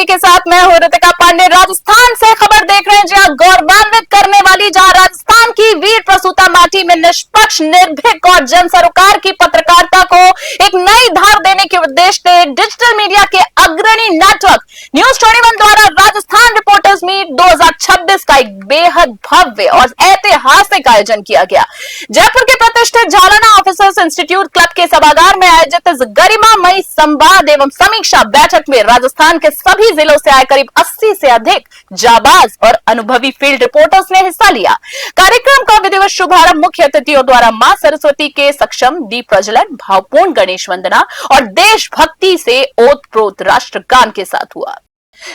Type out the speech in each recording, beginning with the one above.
के साथ मैं हूं ऋतिका पांडे। राजस्थान से खबर देख रहे हैं, जहां गौरवान्वित करने वाली, जहां राजस्थान की वीर प्रसूता माटी में निष्पक्ष, निर्भीक और जन सरोकार की पत्रकारिता को एक नई धार देने के उद्देश्य से डिजिटल मीडिया के अग्रणी नेटवर्क न्यूज 21 द्वारा राजस्थान रिपोर्टर्स मीट 2026 का एक बेहद भव्य और ऐतिहासिक आयोजन किया गया। जयपुर के प्रतिष्ठित झालाना ऑफिसर्स इंस्टीट्यूट क्लब के सभागार में आयोजित इस गरिमामयी संवाद एवं समीक्षा बैठक में राजस्थान के सभी जिलों से आए करीब 80 से अधिक जाबाज और अनुभवी फील्ड रिपोर्टर्स ने हिस्सा लिया। कार्यक्रम का विधिवत शुभारंभ मुख्य अतिथियों द्वारा मां सरस्वती के सक्षम दीप प्रज्वलन, भावपूर्ण गणेश वंदना और देशभक्ति से ओतप्रोत राष्ट्रगान के साथ हुआ।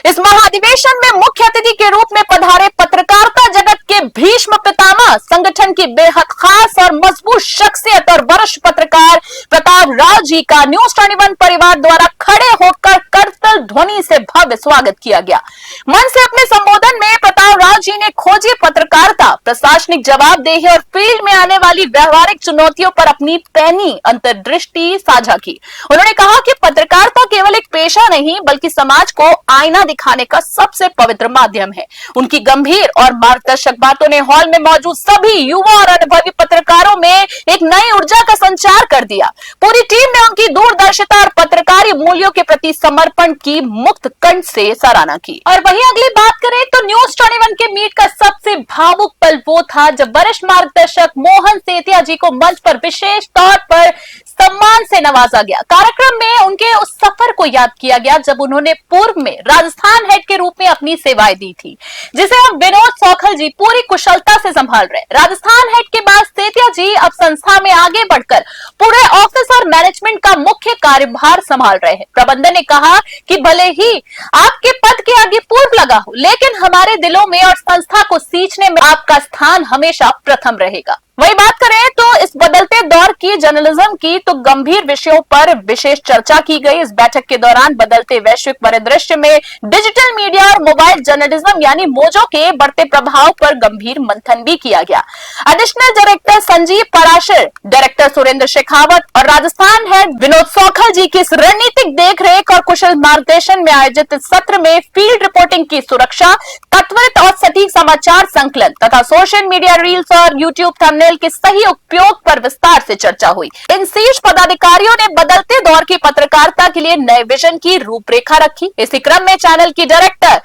इस महाधिवेशन में मुख्य अतिथि के रूप में पधारे पत्रकारिता जगत के भीष्म पितामह, संगठन की बेहद खास और मजबूत शख्सियत और वरिष्ठ पत्रकार प्रताप राव जी का न्यूज 21 परिवार द्वारा खड़े होकर करतल ध्वनि से भव्य स्वागत किया गया। मंच से अपने संबोधन में प्रताप राव जी ने खोजी पत्रकारिता, प्रशासनिक जवाबदेही और फील्ड में आने वाली व्यवहारिक चुनौतियों पर अपनी पैनी अंतर्दृष्टि साझा की। उन्होंने कहा कि पत्रकारिता केवल एक पेशा नहीं बल्कि समाज को आईना दिखाने का सबसे पवित्र माध्यम है। उनकी गंभीर और मार्गदर्शक बातों ने हॉल में मौजूद सभी युवा और अनुभवी पत्रकारों में एक नई ऊर्जा का संचार कर दिया। पूरी टीम ने उनकी दूरदर्शिता और पत्रकारी मूल्यों के प्रति समर्पण की मुक्त कंठ से सराहना की। और वहीं अगली बात करें तो न्यूज 21 के मीट का सबसे भावुक पल वो था जब वरिष्ठ मार्गदर्शक मोहन सेतिया जी को मंच पर विशेष तौर पर सम्मान से नवाजा गया। कार्यक्रम में उनके उस सफर को याद किया गया जब उन्होंने पूर्व में राजस्थान हेड के रूप में अपनी सेवाएं दी थी, जिसे अब विनोद सौखल जी पूरी कुशलता से संभाल रहे। राजस्थान हेड के बाद सेतिया जी अब संस्था में आगे बढ़कर पूरे ऑफिस और मैनेजमेंट का मुख्य कार्यभार संभाल रहे हैं। प्रबंधन ने कहा कि भले ही आपके पद के आगे पूर्व लगा हो, लेकिन हमारे दिलों में और संस्था को सींचने में आपका स्थान हमेशा प्रथम रहेगा। वही बात करें तो इस बदलते दौर की जर्नलिज्म की तो गंभीर विषयों पर विशेष चर्चा की गई। इस बैठक के दौरान बदलते वैश्विक परिदृश्य में डिजिटल मीडिया और मोबाइल जर्नलिज्म यानी मोजो के बढ़ते प्रभाव पर गंभीर मंथन भी किया गया। Additional director Sanjeev Parashar, director Surendra Shekhawat और राजस्थान हेड विनोद सौखल जी की इस रणनीतिक देखरेख और कुशल मार्गदर्शन में आयोजित इस सत्र में फील्ड रिपोर्टिंग की सुरक्षा, तत्वरित और सटीक समाचार संकलन तथा सोशल मीडिया रील्स और यूट्यूब थंबनेल के सही उपयोग पर विस्तार से चर्चा हुई। इन शीर्ष पदाधिकारियों ने बदलते दौर की पत्रकारिता के लिए नए विजन की रूपरेखा रखी। इसी क्रम में चैनल की डायरेक्टर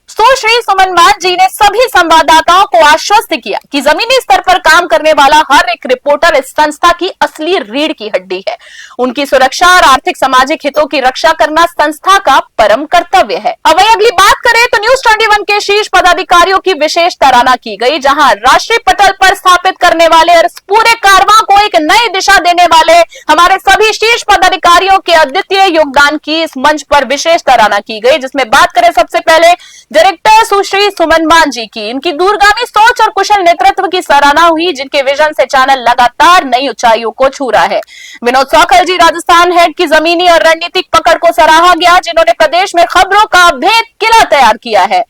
सुश्री सुमन मान जी ने सभी संवाददाताओं को आश्वस्त किया कि जमीनी स्तर पर काम करने वाला हर एक रिपोर्टर इस संस्था की असली रीढ़ की हड्डी है। उनकी सुरक्षा और आर्थिक सामाजिक हितों की रक्षा करना संस्था का परम कर्तव्य है। अब वही अगली बात करें तो न्यूज 21 के शीर्ष पदाधिकारियों की विशेष सराहना की गई, जहां राष्ट्रीय पटल पर स्थापित करने वाले और इस पूरे कारवां को एक नई दिशा देने वाले हमारे सभी शीर्ष पदाधिकारियों के अद्वितीय योगदान की इस मंच पर विशेष सराहना की गई। जिसमें बात करें सबसे पहले डायरेक्टर सुश्री सुमन मान जी की, इनकी दूरगामी सोच और कुशल नेतृत्व की सराहना हुई, जिनके विजन से चैनल लगातार नई ऊंचाइयों को छू रहा है। विनोद सौखल जी, राजस्थान हेड की जमीनी और रणनीतिक पकड़ को सराहा गया, जिन्होंने प्रदेश में खबरों का भेद किला तैयार किया है।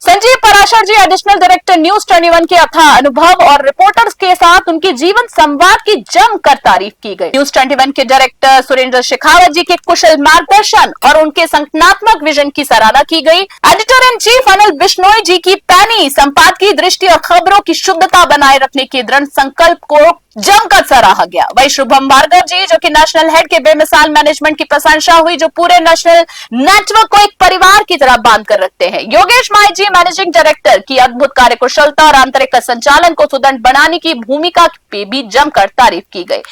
संजीव पराशर जी, एडिशनल डायरेक्टर न्यूज 21 के अथाह अनुभव और रिपोर्टर्स के साथ उनकी जीवन संवाद की जमकर तारीफ की गई। न्यूज 21 के डायरेक्टर सुरेंद्र शेखावत जी के कुशल मार्गदर्शन और उनके संगठनात्मक विजन की सराहना की गई। Editor in chief Anil Bishnoi ji की पैनी संपादकीय दृष्टि और खबरों की शुद्धता बनाए रखने के दृढ़ संकल्प को जमकर सराहा गया। वही शुभम भार्गव जी, जो कि नेशनल हेड के बेमिसाल मैनेजमेंट की प्रशंसा हुई, जो पूरे नेशनल नेटवर्क को एक परिवार की तरह बांध कर रखते हैं। योगेश माई जी, मैनेजिंग डायरेक्टर की अद्भुत कार्यकुशलता और आंतरिक संचालन को सुदृढ़ बनाने की भूमिका पे भी जमकर तारीफ की गई।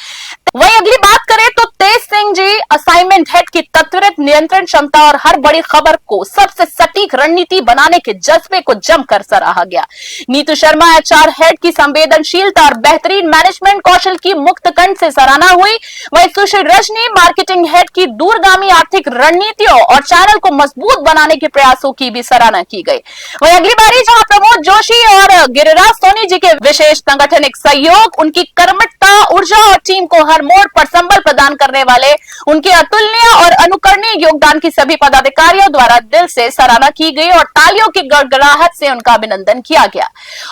वही अगली बात करें तो तेज सिंह जी, असाइनमेंट हेड की तत्वरित नियंत्रण क्षमता और हर बड़ी खबर को सबसे सटीक रणनीति बनाने के जज्बे को जमकर सराहा गया। नीतू शर्मा, एचआर हेड की संवेदनशीलता और बेहतरीन मैनेजमेंट कौशल की मुक्त कंठ से सराहना हुई। वही सुश्री रजनी, मार्केटिंग हेड की दूरगामी आर्थिक रणनीतियों और चैनल को मजबूत बनाने के प्रयासों की भी सराहना की गई। वही अगली बारी जहां प्रमोद जोशी और गिरिराज सोनी जी के विशेष संगठनिक सहयोग, उनकी कर्मठता, ऊर्जा और टीम को हर मोड़ पर संबल प्रदान करने वाले उनके अतुलनीय और अनुकरणीय योगदान की सभी पदाधिकारियों द्वारा दिल से सराहना की गई और तालियों की गड़गड़ाहट से उनका अभिनंदन किया गया।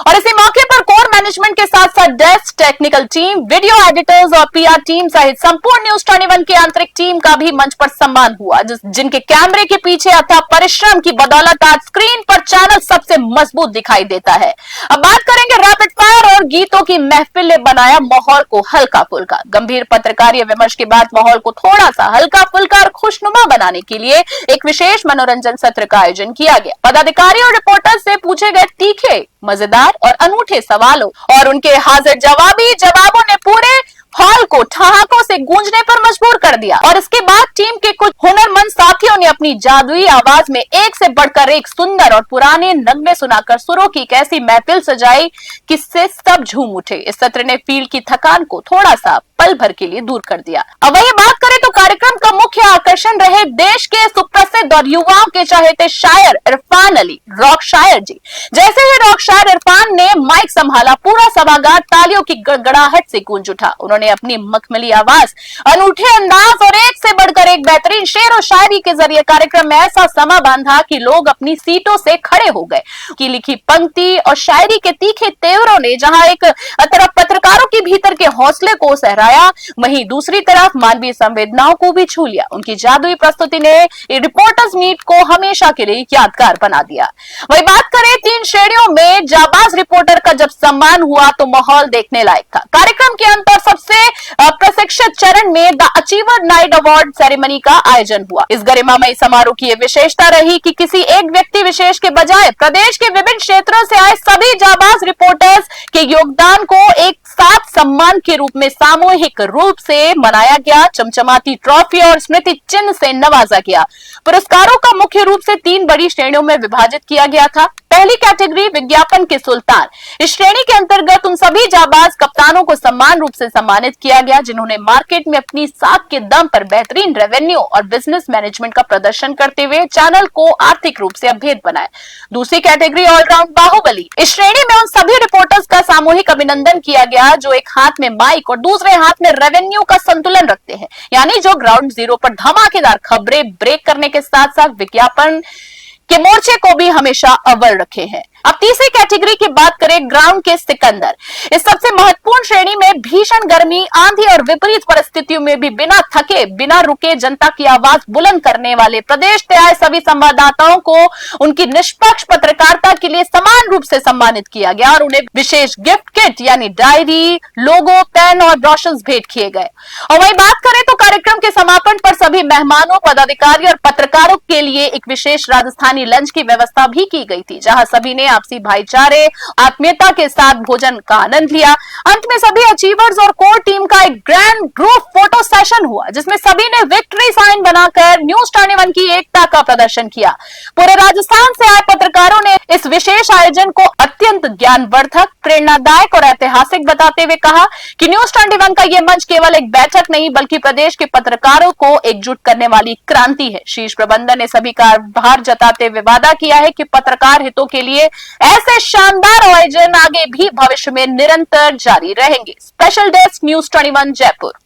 और इसी मौके पर कोर मैनेजमेंट के साथ साथ desk, technical team, video editors और पीआर टीम सहित संपूर्ण न्यूज 21 की आंतरिक टीम का भी मंच पर सम्मान हुआ, जिनके कैमरे के पीछे अथक परिश्रम की बदौलत आज स्क्रीन पर चैनल सबसे मजबूत दिखाई देता है। अब बात करेंगे रैपिड फायर और गीतों की महफिल ने बनाया माहौल को हल्का फुल्का। गंभीर पत्रकारीय विमर्श के बाद माहौल को थोड़ा सा हल्का फुल्का और खुशनुमा बनाने के लिए एक विशेष मनोरंजन सत्र का आयोजन किया गया। पदाधिकारियों और रिपोर्टर्स से पूछे गए तीखे, मजेदार और अनूठे सवालों और उनके हाजिर जवाबी जवाबों ने पूरे हॉल को ठहाकों से गूंजने पर मजबूर कर दिया। और इसके बाद टीम के कुछ हुनरमंद साथियों ने अपनी जादुई आवाज में एक से बढ़कर एक सुंदर और पुराने नगमे सुनाकर सुरों की एक ऐसी महफिल सजाई कि इससे सब झूम उठे। इस सत्र ने फील्ड की थकान को थोड़ा सा पल भर के लिए दूर कर दिया। अब वही बात करें तो कार्यक्रम का मुख्य आकर्षण रहे देश के सुप्रसिद्ध और युवाओं के चहेते शायर इरफान अली, रॉक शायर जी। जैसे ही रॉक शायर इरफान ने माइक संभाला, पूरा सभागार तालियों की गड़गड़ाहट से गूंज उठा। उन्होंने अपनी मखमली आवाज, अनूठे अंदाज और एक से बढ़कर एक बेहतरीन शेर और शायरी के जरिए कार्यक्रम में ऐसा समा बांधा कि लोग अपनी सीटों से खड़े हो गए। की लिखी पंक्ति और शायरी के तीखे तेवरों ने जहां एक तरफ पत्रकारों के भीतर के हौसले को सहराया, वहीं दूसरी तरफ मानवीय संवेदनाओं को भी छू लिया। उनकी जादुई प्रस्तुति ने रिपोर्टर्स मीट को हमेशा के लिए यादगार बना दिया। वही बात करें 3 श्रेणियों में जाबाज रिपोर्टर का जब सम्मान हुआ तो माहौल देखने लायक था। कार्यक्रम के अंत सबसे प्रशिक्षित चरण में the achiever night award ceremony का आयोजन हुआ। इस गरिमामयी समारोह की यह विशेषता रही कि किसी एक व्यक्ति विशेष के बजाय प्रदेश के विभिन्न क्षेत्रों से आए सभी जाबाज रिपोर्टर्स के योगदान को एक साथ सम्मान के रूप में सामूहिक रूप से मनाया गया। चमचमाती ट्रॉफी और स्मृति चिन्ह से नवाजा गया। पुरस्कारों का मुख्य रूप से 3 बड़ी श्रेणियों में विभाजित किया गया था। पहली कैटेगरी विज्ञापन के सुल्तान। इस श्रेणी के अंतर्गत उन सभी जाबाज कप्तानों को सम्मान रूप से सम्मानित किया गया जिन्होंने मार्केट में अपनी साख के दम पर बेहतरीन रेवेन्यू और बिजनेस मैनेजमेंट का प्रदर्शन करते हुए चैनल को आर्थिक रूप से अभेद बनाया। दूसरी कैटेगरी ऑलराउंड बाहुबली। इस श्रेणी में उन सभी रिपोर्टर्स का सामूहिक अभिनंदन किया गया जो एक हाथ में माइक और दूसरे हाथ में रेवेन्यू का संतुलन रखते हैं, यानी जो ग्राउंड जीरो पर धमाकेदार खबरें ब्रेक करने के साथ साथ विज्ञापन के मोर्चे को भी हमेशा अव्वल रखे हैं। अब तीसरी कैटेगरी की बात करें ग्राउंड के सिकंदर। इस सबसे महत्वपूर्ण श्रेणी में भीषण गर्मी, आंधी और विपरीत परिस्थितियों में भी बिना थके, बिना रुके जनता की आवाज बुलंद करने वाले प्रदेश से आए सभी संवाददाताओं को उनकी निष्पक्ष पत्रकारिता के लिए समान रूप से सम्मानित किया गया और उन्हें विशेष गिफ्ट किट यानी डायरी, लोगो, पेन और ब्रोशर्स भेंट किए गए। और वही बात करें तो कार्यक्रम के समापन पर सभी मेहमानों, पदाधिकारी और पत्रकारों के लिए एक विशेष राजस्थानी लंच की व्यवस्था भी की गई थी, जहां सभी ने आपसी भाईचारे, आत्मीयता के साथ भोजन का आनंद लिया। अंत में सभी अचीवर्स और कोर टीम का एक ग्रैंड ग्रुप फोटो सेशन हुआ जिसमें सभी ने विक्ट्री साइन बनाकर न्यूज 21 की एकता का प्रदर्शन किया। पूरे राजस्थान से आए पत्रकारों ने इस विशेष आयोजन को अत्यंत ज्ञानवर्धक, प्रेरणादायक और ऐतिहासिक बताते हुए कहा कि न्यूज 21 का यह मंच केवल एक बैठक नहीं बल्कि प्रदेश के पत्रकारों को एकजुट करने वाली क्रांति है। शीर्ष प्रबंधन ने सभी का आभार जताते हुए वादा किया है कि पत्रकार हितों के लिए ऐसे शानदार आयोजन आगे भी भविष्य में निरंतर जारी रहेंगे। Special desk news 21 Jaipur.